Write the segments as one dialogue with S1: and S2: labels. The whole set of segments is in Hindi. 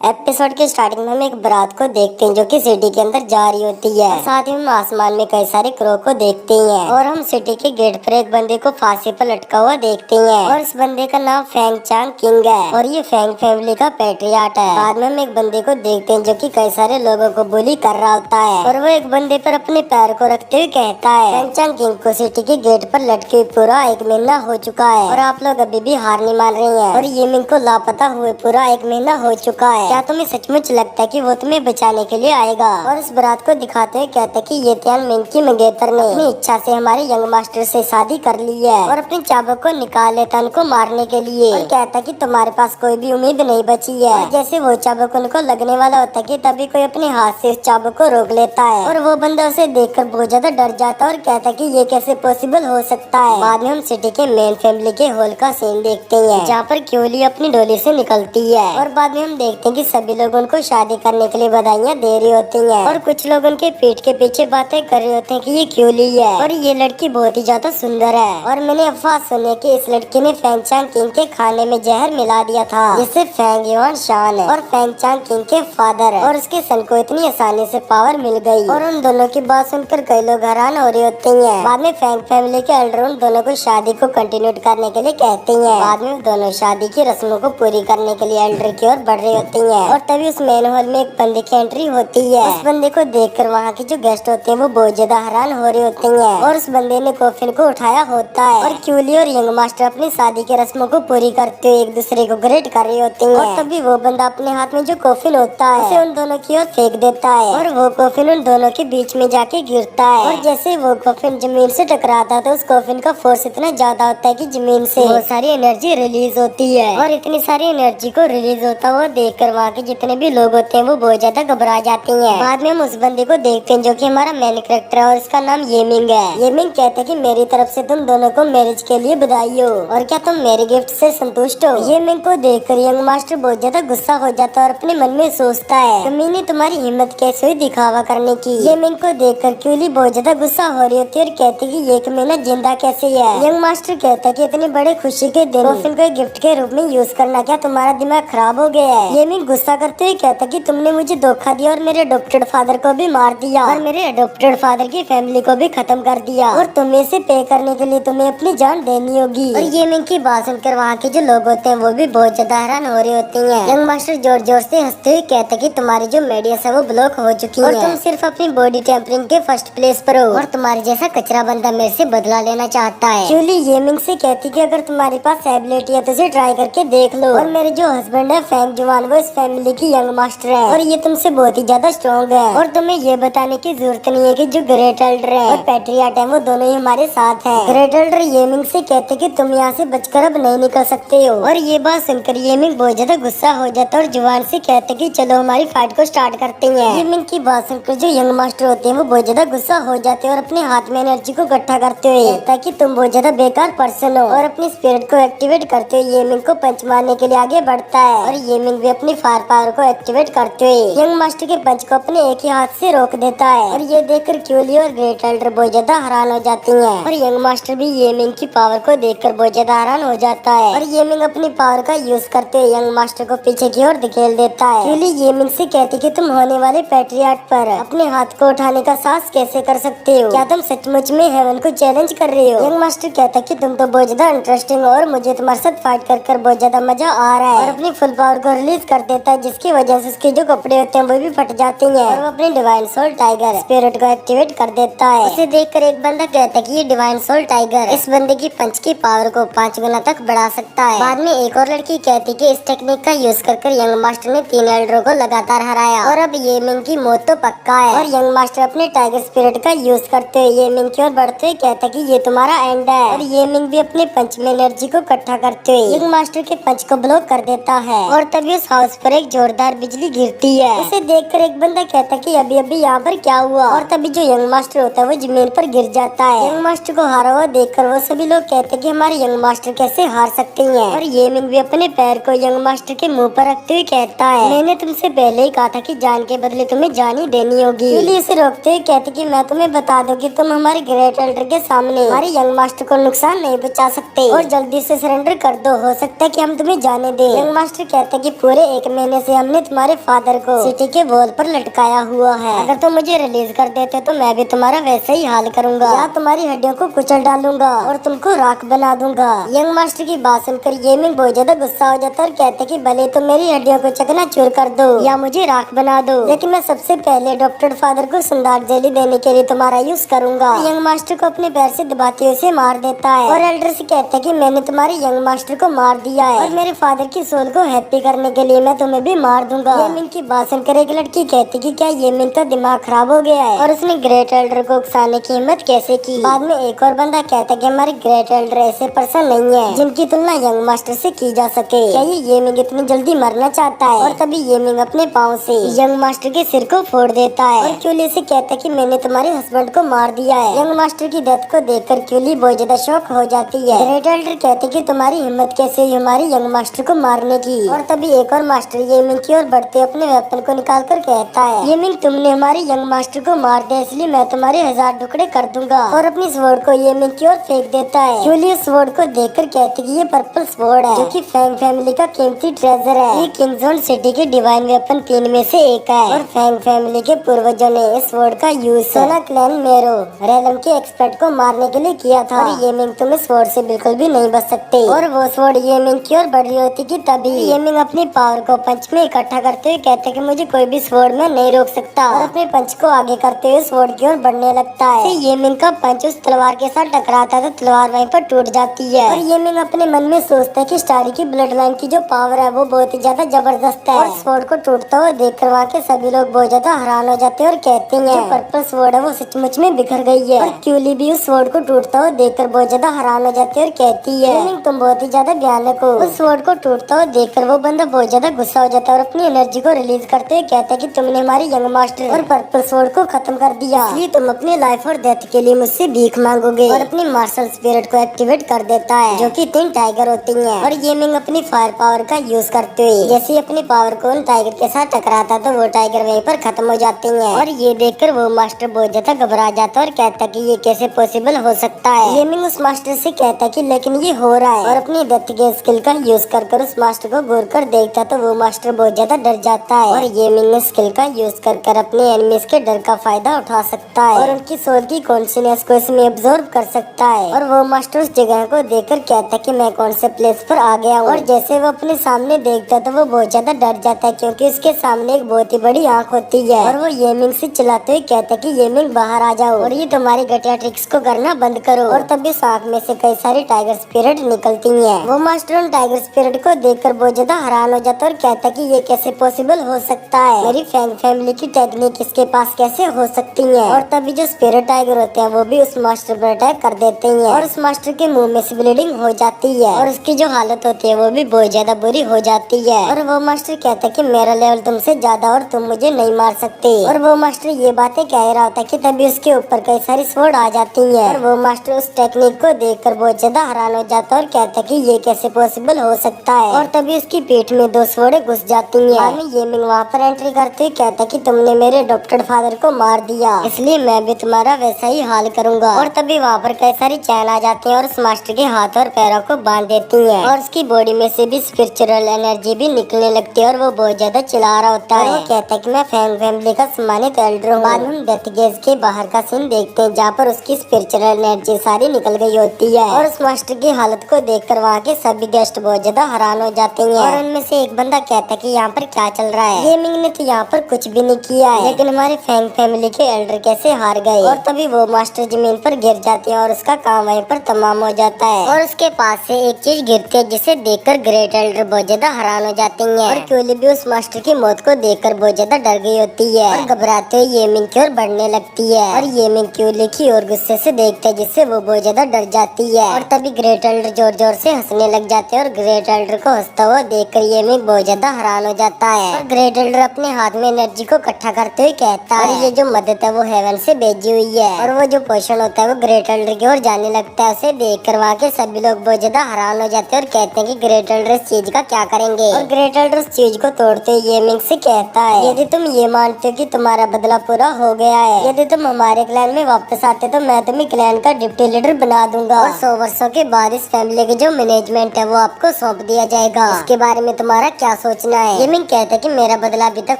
S1: एपिसोड की स्टार्टिंग में हम एक बारात को देखते हैं जो कि सिटी के अंदर जा रही होती है। साथ ही हम आसमान में कई सारे क्रो को देखते हैं और हम सिटी के गेट पर एक बंदे को फांसी पर लटका हुआ देखते हैं और इस बंदे का नाम फेंग चांग किंग है और ये फेंग फैमिली का पैट्रियाट है। बाद में हम एक बंदे को देखते हैं जो कि कई सारे लोगों को बुली कर रहा होता है और वो एक बंदे पर अपने पैर को रखते हुए कहता है फेंग चांग किंग को सिटी के गेट पर लटके हुए पूरा 1 महीना हो चुका है और आप लोग अभी भी हार नहीं मान रही है और ये मिंग को लापता हुए पूरा 1 महीना हो चुका है। क्या तुम्हें सचमुच लगता है कि वो तुम्हें बचाने के लिए आएगा? और इस बारात को दिखाते हुए कहता है कि ये त्यान मिंग की मंगेतर ने अपनी इच्छा से हमारे यंग मास्टर से शादी कर ली है और अपने चाबुक को निकाल लेता उनको मारने के लिए और कहता कि तुम्हारे पास कोई भी उम्मीद नहीं बची है। और जैसे वो चाबुक उनको लगने वाला होता है कि तभी कोई अपने हाथ से उस चाबुक को रोक लेता है और वो बंदा उसे देखकर बहुत ज्यादा डर जाता है और कहता कि ये कैसे पॉसिबल हो सकता है। बाद में हम सिटी के मेन फैमिली के हॉल का सीन देखते हैं जहाँ पर क्यूली अपनी डोली से निकलती है और बाद में हम देखते हैं कि सभी लोग उनको शादी करने के लिए बधाइयाँ दे रही होती हैं और कुछ लोग उनके पीठ के पीछे बातें कर रहे होते हैं कि ये क्यूली है और ये लड़की बहुत ही ज्यादा सुंदर है। और मैंने अफवाह सुनी कि इस लड़की ने फेंग चांग किंग के खाने में जहर मिला दिया था जिससे फेंग युआन शान है और फेंग चांग किंग के फादर है और उसके सन को इतनी आसानी से पावर मिल गई और उन दोनों की बात सुनकर कई लोग हैरान हो रहे होते हैं। बाद में फेंग फैमिली के एल्डर उन दोनों को शादी को कंटिन्यू करने के लिए कहते हैं। बाद में दोनों शादी की रस्मों को पूरी करने के लिए एल्डर की ओर बढ़ रहे होते हैं और तभी उस मेन हॉल में एक बंदे की एंट्री होती है। उस बंदे को देखकर वहाँ के जो गेस्ट होते हैं वो बहुत ज्यादा हैरान हो रहे होते हैं और उस बंदे ने कॉफिन को उठाया होता है और क्यूली और यंग मास्टर अपनी शादी की रस्मों को पूरी करते हुए एक दूसरे को ग्रेट कर रहे होते हैं और तभी वो बंदा अपने हाथ में जो कॉफिन होता है उसे उन दोनों की ओर फेंक देता है और वो कॉफिन उन दोनों के बीच में जाके गिरता है और जैसे वो कॉफिन जमीन से टकराता है तो उस कॉफिन का फोर्स इतना ज्यादा होता है कि जमीन से बहुत सारी एनर्जी रिलीज होती है और इतनी सारी एनर्जी को रिलीज होता हुआ देखकर वहाँ के जितने भी लोग होते हैं वो बहुत ज्यादा घबरा जाते हैं। बाद में हम उस बंदे को देखते हैं जो कि हमारा मेन कैरेक्टर है और इसका नाम येमिंग है। येमिंग कहते हैं कि मेरी तरफ से तुम दोनों को मैरिज के लिए बधाई हो और क्या तुम मेरे गिफ्ट से संतुष्ट हो? येमिंग को देखकर यंग मास्टर बहुत ज्यादा गुस्सा हो जाता है और अपने मन में सोचता है कमीने तुम्हारी हिम्मत कैसे हुई दिखावा करने की। येमिंग को देखकर क्यूली बहुत ज्यादा गुस्सा हो रही होती है और कहती है कि 1 महीना जिंदा कैसे है? यंग मास्टर कहता है कि इतने बड़े खुशी के दिन कॉफिन को गिफ्ट के रूप में यूज करना क्या तुम्हारा दिमाग खराब हो गया है? येमिंग गुस्सा करते हुए कहता कि तुमने मुझे धोखा दिया और मेरे अडॉप्टेड फादर को भी मार दिया और मेरे अडॉप्टेड फादर की फैमिली को भी खत्म कर दिया और तुम्हें से पे करने के लिए तुम्हें अपनी जान देनी होगी। और येमिंग की बात सुनकर वहाँ के जो लोग होते हैं वो भी बहुत ज्यादा हैरान हो रहे होते हैं। यंग मास्टर जोर जोर से हंसते हुए कहते कि तुम्हारी जो मेडियस है वो ब्लॉक हो चुकी है और तुम सिर्फ अपनी बॉडी टेम्परिंग के फर्स्ट प्लेस पर हो और तुम्हारे जैसा कचरा बंदा मेरे से बदला लेना चाहता है। क्यूली येमिंग से कहती कि अगर तुम्हारे पास एबिलिटी है तो उसे ट्राई करके देख लो और मेरे जो हस्बैंड है फेंग जुआन वो इस फैमिली की यंग मास्टर है और ये तुमसे बहुत ही ज्यादा स्ट्रॉन्ग है और तुम्हें ये बताने की जरूरत नहीं है कि जो ग्रेट एल्डर है और पैट्रियाट है वो दोनों ही हमारे साथ है। ग्रेट एल्डर येमिंग से कहते कि तुम यहाँ से बचकर अब नहीं निकल सकते हो और ये बात सुनकर येमिंग बहुत ज्यादा गुस्सा हो जाता है और जुआन से कहते कि चलो हमारी फाइट को स्टार्ट करते हैं। येमिंग की बात सुनकर जो यंग मास्टर होते हैं वो बहुत ज्यादा गुस्सा हो जाते हैं और अपने हाथ में एनर्जी को इकट्ठा करते हुए ताकि तुम बहुत ज्यादा बेकार पर्सन हो और अपनी स्पिरिट को एक्टिवेट करते हुए येमिंग को पंच मारने के लिए आगे बढ़ता है और येमिंग भी अपनी फायर पावर को एक्टिवेट करते हुए यंग मास्टर के पंच को अपने एक ही हाथ से रोक देता है और ये देखकर क्यूली और ग्रेट एल्डर बहुत ज्यादा हैरान हो जाती हैं और यंग मास्टर भी येमिंग की पावर को देखकर बहुत ज्यादा हैरान हो जाता है और येमिंग अपनी पावर का यूज करते हुए यंग मास्टर को पीछे की ओर धकेल देता है। क्यूली येमिंग से कहती कि तुम होने वाले पैट्रियाट पर अपने हाथ को उठाने का साहस कैसे कर सकते हो? क्या तुम सचमुच में हेवन को चैलेंज कर रहे हो? यंग मास्टर कहता कि तुम तो बहुत ज्यादा इंटरेस्टिंग हो और मुझे तुम्हारे साथ फाइट कर बहुत ज्यादा मजा आ रहा है और अपनी फुल पावर को रिलीज कर देता है जिसकी वजह से उसके जो कपड़े होते हैं वो भी फट जाते हैं और वो अपने डिवाइन सोल टाइगर स्पिरिट को एक्टिवेट कर देता है। उसे देखकर एक बंदा कहता है कि ये डिवाइन सोल टाइगर इस बंदे की पंच की पावर को 5 गुना तक बढ़ा सकता है। बाद में एक और लड़की कहती कि इस टेक्निक का यूज कर यंग मास्टर ने 3 एल्डरों को लगातार हराया और अब येमिंग की मौत तो पक्का है और यंग मास्टर अपने टाइगर स्पिरिट का यूज करते हुए येमिंग की ओर बढ़ते हुए कहता कि ये तुम्हारा एंड है और येमिंग भी अपने पंच में एनर्जी को इकट्ठा करते हुए यंग मास्टर के पंच को ब्लॉक कर देता है और तभी उस हाउस पर एक जोरदार बिजली गिरती है। उसे देखकर एक बंदा कहता कि अभी अभी यहाँ पर क्या हुआ और तभी जो यंग मास्टर होता है वो जमीन पर गिर जाता है। यंग मास्टर को हारा हुआ देखकर वो सभी लोग कहते कि हमारे यंग मास्टर कैसे हार सकते हैं और येमिंग भी अपने पैर को यंग मास्टर के मुंह पर रखते हुए कहता है मैंने तुमसे पहले ही कहा था कि जान के बदले तुम्हें जान ही देनी होगी। उसे रोकते हुए कहते कि मैं तुम्हें बता दूं कि तुम हमारे ग्रेट एल्डर के सामने हमारे यंग मास्टर को नुकसान नहीं पहुंचा सकते और जल्दी से सरेंडर कर दो, हो सकता है कि हम तुम्हें जाने दें। यंग मास्टर कहते कि पूरे 1 महीने से हमने तुम्हारे फादर को सिटी के वॉल पर लटकाया हुआ है। अगर तुम मुझे रिलीज कर देते तो मैं भी तुम्हारा वैसे ही हाल करूंगा, या तुम्हारी हड्डियों को कुचल डालूंगा और तुमको राख बना दूंगा। यंग मास्टर की बात सुनकर येमिंग बहुत ज्यादा गुस्सा हो जाता है और कहते कि भले तुम मेरी हड्डियों को चकनाचूर कर दो या मुझे राख बना दो, लेकिन मैं सबसे पहले डॉक्टर फादर को सुंदर जेली देने के लिए तुम्हारा यूज करूंगा। यंग मास्टर को अपने पैर से दबाते हुए उसे मार देता है और एल्डर से कहता है कि मैंने तुम्हारे यंग मास्टर को मार दिया है और मेरे फादर की सोल को हैप्पी करने के लिए मैं तुम्हें भी मार दूंगा। येमिंग की बात सुनकर एक लड़की कहती कि क्या येमिंग का दिमाग खराब हो गया है और उसने ग्रेट एल्डर को उकसाने की हिम्मत कैसे की। बाद में एक और बंदा कहता है कि हमारे ग्रेट एल्डर ऐसे पर्सन नहीं है जिनकी तुलना यंग मास्टर से की जा सके। क्या ये येमिंग इतनी जल्दी मरना चाहता है? और तभी येमिंग अपने पाँव से यंग मास्टर के सिर को फोड़ देता है और क्यूली से कहता है कि मैंने तुम्हारे हस्बैंड को मार दिया है। यंग मास्टर की डेथ को देखकर क्यूली बहुत ज्यादा शॉक हो जाती है। ग्रेट एल्डर कहते कि तुम्हारी हिम्मत कैसे हुई हमारे यंग मास्टर को मारने की। और तभी एक और मास्टर येमिंग की ओर बढ़ते अपने वेपन को निकाल कर कहता है, येमिंग तुमने हमारे यंग मास्टर को मार दिया इसलिए मैं तुम्हारे 1000 टुकड़े कर दूंगा। और अपनी स्वॉर्ड को येमिंग की ओर फेंक देता है। क्यूली उस स्वॉर्ड को देखकर कहती कि ये पर्पल स्वॉर्ड है जो कि फैंग फैमिली का कीमती ट्रेजर है। ये किंगजोन सिटी के डिवाइन वेपन 3 में से एक है और फैंग फैमिली के पूर्वजों ने इस स्वॉर्ड का यूज सोना क्लैन मेरो रेलम के एक्सपर्ट को मारने के लिए किया था। और येमिंग तुम इस स्वॉर्ड से बिल्कुल भी नहीं बच सकते। और वो स्वॉर्ड येमिंग की ओर बढ़ रही होती कि तभी येमिंग अपनी पावर को पंच में इकट्ठा करते हुए कहते कि मुझे कोई भी स्वॉर्ड में नहीं रोक सकता और अपने पंच को आगे करते हुए स्वॉर्ड की ओर बढ़ने लगता है। येमिंग का पंच उस तलवार के साथ टकराता है तो तलवार वहीं पर टूट जाती है। और येमिंग अपने मन में सोचता है कि स्टारी की ब्लड लाइन की जो पावर है वो बहुत ही ज्यादा जबरदस्त है। और स्वॉर्ड को टूटता हुआ देखकर वहाँ के सभी लोग बहुत ज्यादा हैरान हो जाते हैं और कहते हैं जो पर्पल स्वॉर्ड है वो सचमुच में बिखर गई है। और क्यूली भी उस स्वॉर्ड को टूटता हुआ देखकर बहुत ज्यादा हैरान हो जाती है और कहती है, येमिंग तुम बहुत ही ज्यादा भयानक हो। उस स्वॉर्ड को टूटता हुआ देखकर वो बंदा बहुत ज्यादा गुस्सा हो जाता है और अपनी एनर्जी को रिलीज करते हुए कहता है कि तुमने हमारे यंग मास्टर और पर्पल स्वॉर्ड को खत्म कर दिया, इसलिए तुम अपनी लाइफ और डेथ के लिए मुझसे भीख मांगोगे। और अपनी मार्शल स्पिरिट को एक्टिवेट कर देता है जो कि 3 टाइगर होती हैं। और येमिंग अपनी फायर पावर का यूज करते हुए जैसे अपनी पावर को उन टाइगर के साथ टकराता तो वो टाइगर वहीं पर खत्म हो जाती हैं। और ये देखकर वो मास्टर बहुत ज्यादा घबरा जाता है और कहता कि ये कैसे पॉसिबल हो सकता है। येमिंग उस मास्टर से कहता कि लेकिन ये हो रहा है और अपनी डेथ के स्किल का यूज कर उस मास्टर को घूर कर देखता तो वो मास्टर बहुत ज्यादा डर जाता है। और येमिंग स्किल का यूज कर अपने एनिमीज के डर का फायदा उठा सकता है और उनकी सोल की कॉन्शियसनेस को इसमें एब्जॉर्ब कर सकता है। और वो मास्टर उस जगह को देखकर कहता कि मैं कौन से प्लेस पर आ गया हूँ। और जैसे वो अपने सामने देखता तो वो बहुत ज्यादा डर जाता है क्योंकि उसके सामने एक बहुत ही बड़ी आंख होती है। और वो येमिंग से चिल्लाते हुए कहता कि येमिंग बाहर आ जाओ और ये तुम्हारी घटिया ट्रिक्स को करना बंद करो। और तभी उस आंख में से कई सारी टाइगर स्पिरिट निकलती है। वो मास्टर उन टाइगर स्पिरिट को देखकर बहुत ज्यादा हैरान हो जाता है और कहता कि ये कैसे पॉसिबल हो सकता है, मेरी फैंग फैमिली की टेक्निक इसके पास कैसे हो सकती है। और तभी जो स्पिरिट टाइगर होते हैं वो भी उस मास्टर पर अटैक कर देते हैं और उस मास्टर के मुंह में से ब्लीडिंग हो जाती है और उसकी जो हालत होती है वो भी बहुत ज्यादा बुरी हो जाती है। और वो मास्टर कहता है कि मेरा लेवल तुमसे ज्यादा और तुम मुझे नहीं मार सकते। और वो मास्टर ये बातें कह रहा होता है कि तभी उसके ऊपर कई सारी स्वॉर्ड आ जाती है। और वो मास्टर उस टेक्निक को देखकर बहुत ज्यादा हैरान हो जाता है और कहता है कि ये कैसे पॉसिबल हो सकता है। और तभी उसकी पीठ में 2 स्वॉर्ड घुस जाती है। येमिंग वहाँ पर एंट्री करते हुए कहता कि तुमने मेरे डॉक्टर फादर को मार दिया इसलिए मैं भी तुम्हारा वैसा ही हाल करूंगा। और तभी वहाँ पर कई सारी चैन आ जाती है और उस मास्टर के हाथ और पैरों को बांध देती है और उसकी बॉडी में से भी स्पिरिचुअल एनर्जी भी निकलने लगती है और वो बहुत ज्यादा चिल्ला रहा होता है। वो कहता है कि मैं फैंग फैमिली का सम्मानित एल्डर हूँ। बाद में हम डेथ गेज के बाहर का सीन देखते हैं जहाँ पर उसकी स्पिरिचुअल एनर्जी सारी निकल गई होती है। और उस मास्टर की हालत को देखकर वहाँ के सभी गेस्ट बहुत ज्यादा हैरान हो जाते हैं। और उनमें से एक बंदा कहता है कि यहाँ पर क्या चल रहा है, येमिंग ने तो यहाँ पर कुछ भी नहीं किया है लेकिन हमारे फैंग फैमिली के एल्डर कैसे हार गए। और तभी वो मास्टर जमीन पर गिर जाते हैं और उसका काम वहीं पर तमाम हो जाता है। और उसके पास से एक चीज गिरती है जिसे देखकर ग्रेट एल्डर बहुत ज्यादा हैरान हो जाती है। और क्यूली भी उस मास्टर की मौत को देखकर बहुत ज्यादा डर गई होती है और घबराते हुए येमिंग की ओर बढ़ने लगती है। और येमिंग क्यूली की ओर गुस्से से देखते है जिससे वो बहुत ज्यादा डर जाती है। और तभी ग्रेट एल्डर जोर जोर से हंसने लग जाते हैं और ग्रेट एल्डर को हंसता हुआ देखकर येमिंग बहुत ज्यादा हैरान हो जाता है। और ग्रेट एल्डर अपने हाथ में एनर्जी को इकट्ठा करते हुए कहता है और ये जो मदद है वो हेवन से भेजी हुई है। और वो जो पोषण होता है वो ग्रेट एल्डर की ओर जाने लगता है। उसे देख कर वहाँ के सभी लोग बहुत ज्यादा हैरान हो जाते हैं और कहते हैं कि ग्रेट एल्डर इस चीज का क्या करेंगे। और ग्रेट एल्डर उस चीज को तोड़ते हुए येमिंग से कहता है यदि तुम ये मानते हो कि तुम्हारा बदला पूरा हो गया है, यदि तुम हमारे क्लैन में वापस आते तो मैं तुम्हें क्लैन का डिप्टी लीडर बना दूंगा और 100 वर्षों के बाद इस फैमिली की जो मैनेजमेंट है वो आपको सौंप दिया जाएगा। इसके बारे में तुम्हारा क्या सोचना है। येमिंग कहता है कि मेरा बदला अभी तक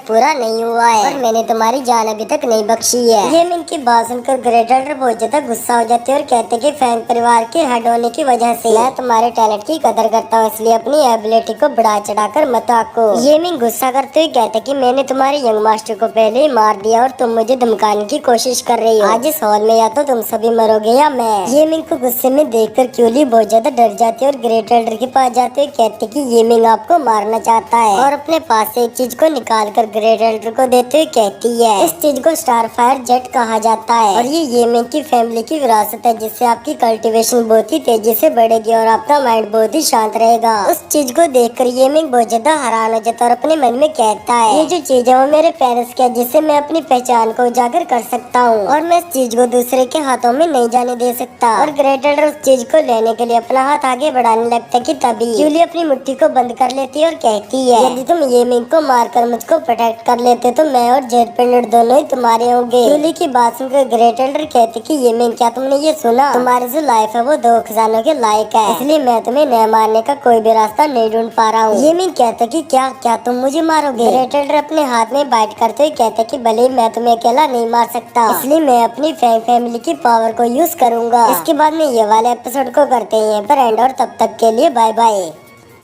S1: पूरा नहीं हुआ है और मैंने तुम्हारी जान अभी तक नहीं बख्शी है। येमिंग की बात सुनकर ग्रेट एल्डर बहुत ज्यादा गुस्सा हो जाते हैं और कहते हैं कि फैंग परिवार के हेड होने की वजह से मैं तुम्हारे टैलेंट की कदर करता हूँ, इसलिए अपनी एबिलिटी को बढ़ा चढ़ाकर मत आको। येमिंग गुस्सा करते हुए कहते कि मैंने तुम्हारे यंग मास्टर को पहले ही मार दिया और तुम मुझे धमकाने की कोशिश कर रही हो। आज इस हॉल में या तो तुम सभी मरोगे या मैं। येमिंग को गुस्से में देखकर क्यूली बहुत ज्यादा डर जाती है और ग्रेट एल्डर के पास जाते हुए कहते कि येमिंग आपको मारना चाहता है और अपने पास से एक चीज को निकाल कर ग्रेट एल्डर को देते हुए कहती है इस चीज को स्टार फायर जेट कहा जाता है और ये येमिंग की फैमिली की विरासत है, जिससे आपकी कल्टीवेशन बहुत ही तेजी से बढ़ेगी और आपका माइंड बहुत ही शांत रहेगा। उस चीज को देखकर येमिंग बहुत ज्यादा हैरान हो जाता है और अपने मन में कहता है ये जो चीज है वो मेरे पेरेंट्स की है, जिससे मैं अपनी पहचान को उजागर कर सकता हूँ और मैं इस चीज को दूसरे के हाथों में नहीं जाने दे सकता। और ग्रेट एल्डर उस चीज को लेने के लिए अपना हाथ आगे बढ़ाने लगता है कि तभी जूली अपनी मुट्ठी को बंद कर लेती है और कहती है यदि तुम येमिंग को मारकर मुझको प्रोटेक्ट कर लेते तो मैं और जेड पेंडेंट दोनों ही तुम्हारे होंगे। जूली की बात सुनकर ग्रेट एल्डर कहते कि येमिंग क्या तुमने ये सुना, तुम्हारी जो लाइफ है वो 2 खजानों के लायक है, इसलिए मैं तुम्हें न मारने का कोई भी रास्ता नहीं ढूंढ पा रहा हूँ। येमिंग कहता कि क्या तुम मुझे मारोगे। ग्रेट एल्डर अपने हाथ में बाइट करते हुए कहते कि भले ही मैं तुम्हें अकेला नहीं मार सकता, इसलिए मैं अपनी फैमिली की पावर को यूज करूंगा। इसके बाद में ये वाले एपिसोड को करते हैं पर एंड और तब तक के लिए बाय बाय।